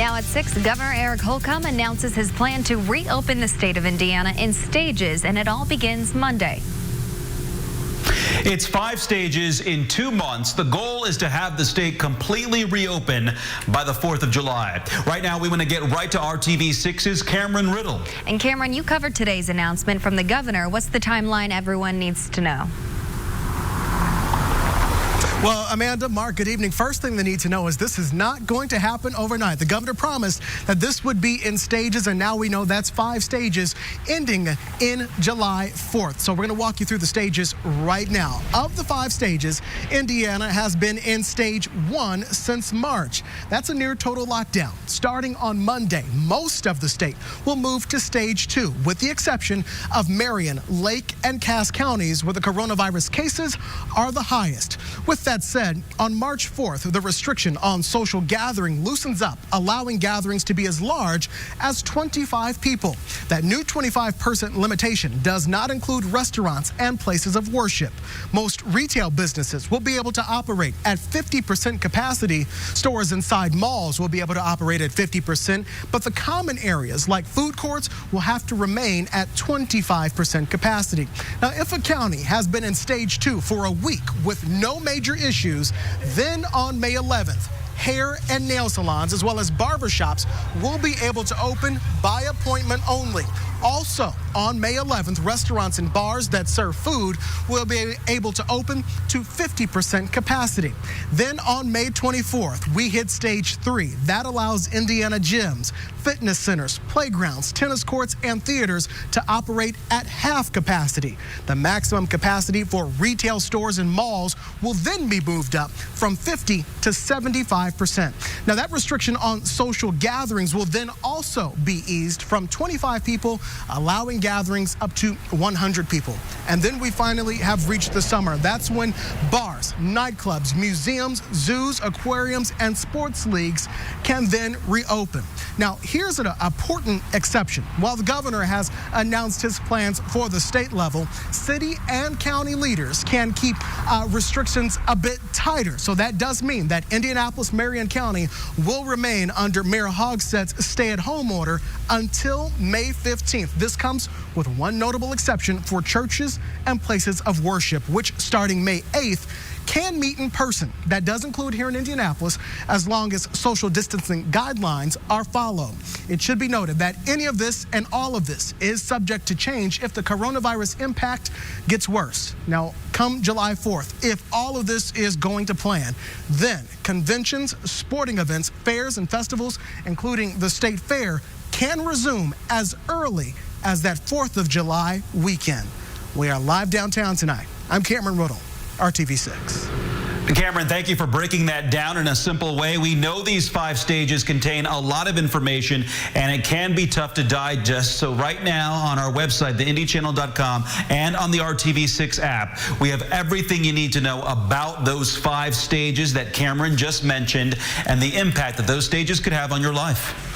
Now at 6, Governor Eric Holcomb announces his plan to reopen the state of Indiana in stages, and it all begins Monday. It's 5 stages in 2 months. The goal is to have the state completely reopen by the 4th of July. Right now, we want to get right to RTV 6's Cameron Riddle. And Cameron, you covered today's announcement from the governor. What's the timeline everyone needs to know? Well, Amanda, Mark, good evening. First thing they need to know is this is not going to happen overnight. The governor promised that this would be in stages, and now we know that's 5 stages ending in July 4th. So we're going to walk you through the stages right now. Of the 5 stages, Indiana has been in stage 1 since March. That's a near total lockdown. Starting on Monday, most of the state will move to stage 2, with the exception of Marion, Lake, and Cass counties, where the coronavirus cases are the highest. With that said, on March 4th, the restriction on social gathering loosens up, allowing gatherings to be as large as 25 people. That new 25% limitation does not include restaurants and places of worship. Most retail businesses will be able to operate at 50% capacity. Stores inside malls will be able to operate at 50%, but the common areas like food courts will have to remain at 25% capacity. Now, if a county has been in stage 2 for a week with no major issues, then on May 11th, hair and nail salons as well as barbershops will be able to open by appointment only. Also, on May 11th, restaurants and bars that serve food will be able to open to 50% capacity. Then on May 24th, we hit stage 3. That allows Indiana gyms, fitness centers, playgrounds, tennis courts, and theaters to operate at half capacity. The maximum capacity for retail stores and malls will then be moved up from 50 to 75%. Now, that restriction on social gatherings will then also be eased from 25 people, allowing gatherings up to 100 people. And then we finally have reached the summer. That's when bars, nightclubs, museums, zoos, aquariums, and sports leagues can then reopen. Now, here's an important exception. While the governor has announced his plans for the state level, city and county leaders can keep restrictions a bit tighter. So that does mean that Indianapolis-Marion County will remain under Mayor Hogsett's stay-at-home order until May 15th. This comes with one notable exception for churches and places of worship, which starting May 8th can meet in person. That does include here in Indianapolis, as long as social distancing guidelines are followed. It should be noted that any of this and all of this is subject to change if the coronavirus impact gets worse. Now, come July 4th, if all of this is going to plan, then conventions, sporting events, fairs, and festivals, including the state fair, can resume as early as that 4th of July weekend. We are live downtown tonight. I'm Cameron Riddle, RTV 6. Cameron, thank you for breaking that down in a simple way. We know these 5 stages contain a lot of information, and it can be tough to digest. So right now on our website, theindychannel.com, and on the RTV 6 app, we have everything you need to know about those 5 stages that Cameron just mentioned and the impact that those stages could have on your life.